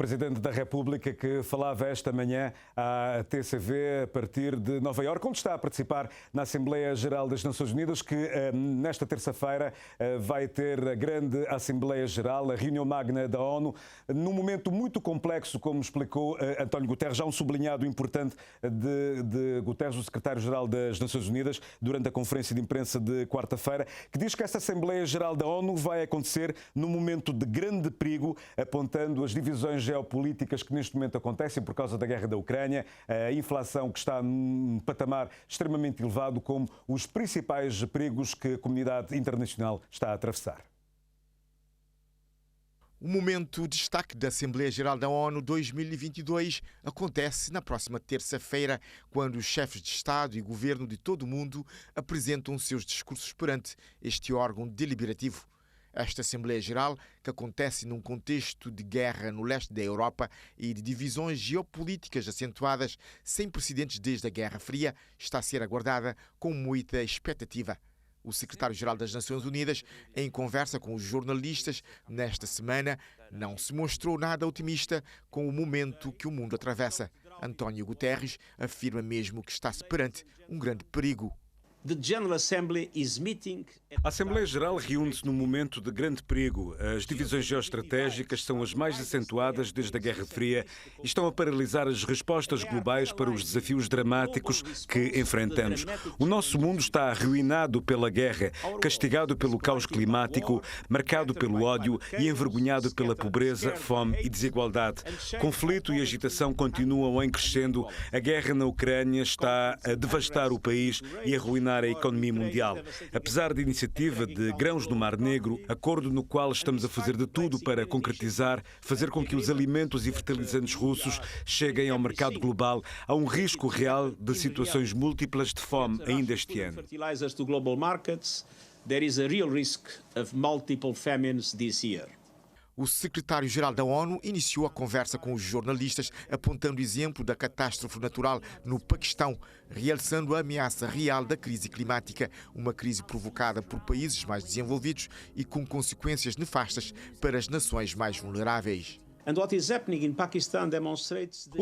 Presidente da República que falava esta manhã à TCV a partir de Nova Iorque, onde está a participar na Assembleia Geral das Nações Unidas, que nesta terça-feira vai ter a grande Assembleia Geral, a reunião magna da ONU, num momento muito complexo, como explicou António Guterres, já um sublinhado importante de Guterres, o secretário-geral das Nações Unidas, durante a conferência de imprensa de quarta-feira, que diz que esta Assembleia Geral da ONU vai acontecer num momento de grande perigo, apontando as divisões geopolíticas que neste momento acontecem por causa da guerra da Ucrânia, a inflação que está num patamar extremamente elevado, como os principais perigos que a comunidade internacional está a atravessar. O momento de destaque da Assembleia Geral da ONU 2022 acontece na próxima terça-feira, quando os chefes de Estado e Governo de todo o mundo apresentam seus discursos perante este órgão deliberativo. Esta Assembleia Geral, que acontece num contexto de guerra no leste da Europa e de divisões geopolíticas acentuadas sem precedentes desde a Guerra Fria, está a ser aguardada com muita expectativa. O secretário-geral das Nações Unidas, em conversa com os jornalistas nesta semana, não se mostrou nada otimista com o momento que o mundo atravessa. António Guterres afirma mesmo que está-se perante um grande perigo. A Assembleia Geral reúne-se num momento de grande perigo. As divisões geoestratégicas são as mais acentuadas desde a Guerra Fria e estão a paralisar as respostas globais para os desafios dramáticos que enfrentamos. O nosso mundo está arruinado pela guerra, castigado pelo caos climático, marcado pelo ódio e envergonhado pela pobreza, fome e desigualdade. Conflito e agitação continuam em crescendo. A guerra na Ucrânia está a devastar o país e a arruinar a economia mundial. Apesar da iniciativa de Grãos no Mar Negro, acordo no qual estamos a fazer de tudo para concretizar, fazer com que os alimentos e fertilizantes russos cheguem ao mercado global, há um risco real de situações múltiplas de fome ainda este ano. O secretário-geral da ONU iniciou a conversa com os jornalistas, apontando o exemplo da catástrofe natural no Paquistão, realçando a ameaça real da crise climática, uma crise provocada por países mais desenvolvidos e com consequências nefastas para as nações mais vulneráveis. O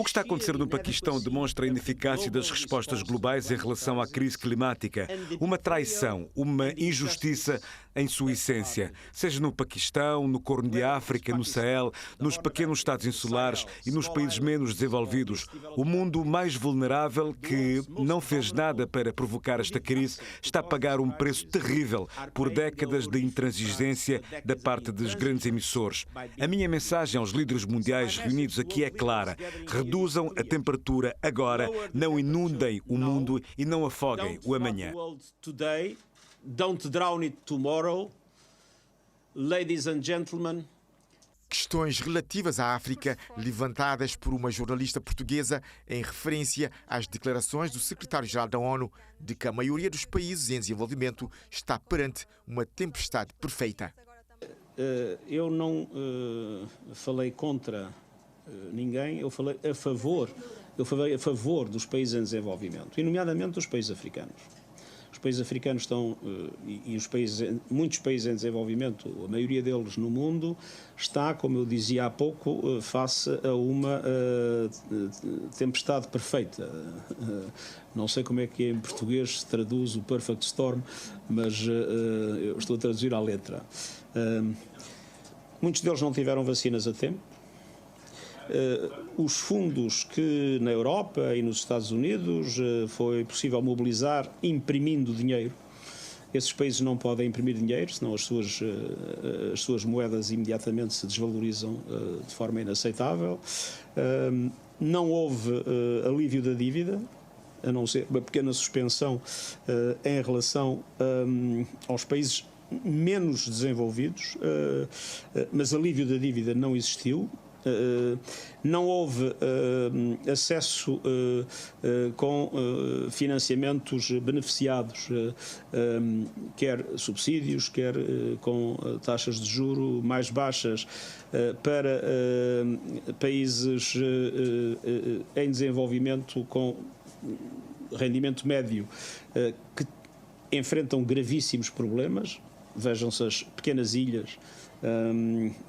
que está a acontecer no Paquistão demonstra a ineficácia das respostas globais em relação à crise climática. Uma traição, uma injustiça em sua essência. Seja no Paquistão, no Corno de África, no Sahel, nos pequenos estados insulares e nos países menos desenvolvidos. O mundo mais vulnerável, que não fez nada para provocar esta crise, está a pagar um preço terrível por décadas de intransigência da parte dos grandes emissores. A minha mensagem aos líderes mundiais reunidos aqui é clara: reduzam a temperatura agora, não inundem o mundo e não afoguem o amanhã. Don't drown it tomorrow. Ladies and gentlemen. Questões relativas à África levantadas por uma jornalista portuguesa em referência às declarações do secretário-geral da ONU de que a maioria dos países em desenvolvimento está perante uma tempestade perfeita. Eu não falei contra ninguém, eu falei a favor dos países em desenvolvimento, e nomeadamente dos países africanos. Os países africanos estão, muitos países em desenvolvimento, a maioria deles no mundo, está, como eu dizia há pouco, face a uma tempestade perfeita. Não sei como é que em português se traduz o perfect storm, mas eu estou a traduzir à letra. Muitos deles não tiveram vacinas a tempo. Os fundos que na Europa e nos Estados Unidos foi possível mobilizar imprimindo dinheiro. Esses países não podem imprimir dinheiro, senão as suas moedas imediatamente se desvalorizam de forma inaceitável. Não houve alívio da dívida, a não ser uma pequena suspensão em relação aos países menos desenvolvidos, mas alívio da dívida não existiu. Não houve acesso com financiamentos beneficiados, quer subsídios, quer com taxas de juro mais baixas para países em desenvolvimento com rendimento médio que enfrentam gravíssimos problemas. Vejam-se as pequenas ilhas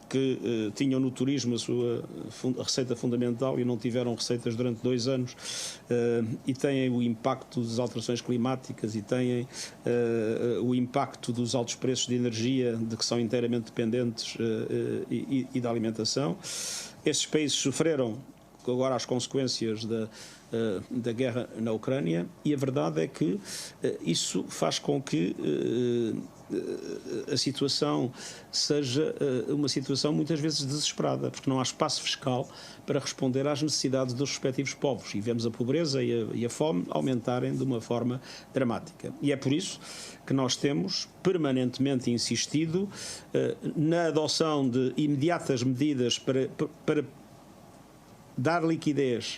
que tinham no turismo a sua receita fundamental e não tiveram receitas durante 2 anos, e têm o impacto das alterações climáticas e têm o impacto dos altos preços de energia de que são inteiramente dependentes e da alimentação. Esses países sofreram agora as consequências da guerra na Ucrânia, e a verdade é que isso faz com que a situação seja uma situação muitas vezes desesperada, porque não há espaço fiscal para responder às necessidades dos respectivos povos, e vemos a pobreza e a fome aumentarem de uma forma dramática. E é por isso que nós temos permanentemente insistido na adoção de imediatas medidas para dar liquidez.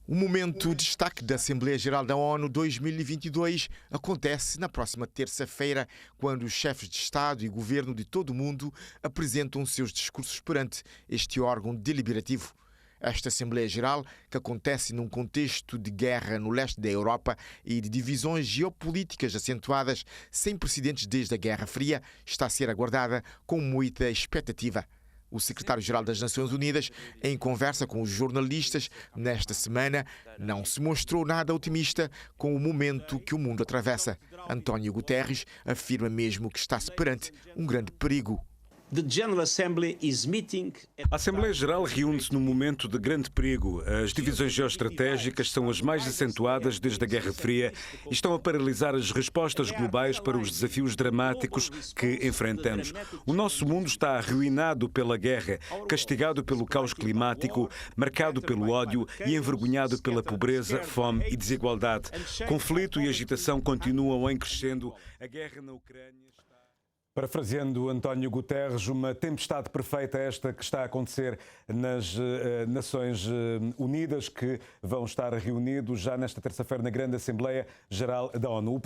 O momento de destaque da Assembleia Geral da ONU 2022 acontece na próxima terça-feira, quando os chefes de Estado e Governo de todo o mundo apresentam seus discursos perante este órgão deliberativo. Esta Assembleia Geral, que acontece num contexto de guerra no leste da Europa e de divisões geopolíticas acentuadas sem precedentes desde a Guerra Fria, está a ser aguardada com muita expectativa. O secretário-geral das Nações Unidas, em conversa com os jornalistas nesta semana, não se mostrou nada otimista com o momento que o mundo atravessa. António Guterres afirma mesmo que está-se perante um grande perigo. A Assembleia Geral reúne-se num momento de grande perigo. As divisões geoestratégicas são as mais acentuadas desde a Guerra Fria e estão a paralisar as respostas globais para os desafios dramáticos que enfrentamos. O nosso mundo está arruinado pela guerra, castigado pelo caos climático, marcado pelo ódio e envergonhado pela pobreza, fome e desigualdade. Conflito e agitação continuam em crescendo. A guerra na Ucrânia está... Parafraseando António Guterres, uma tempestade perfeita esta que está a acontecer nas Nações Unidas, que vão estar reunidos já nesta terça-feira na Grande Assembleia Geral da ONU.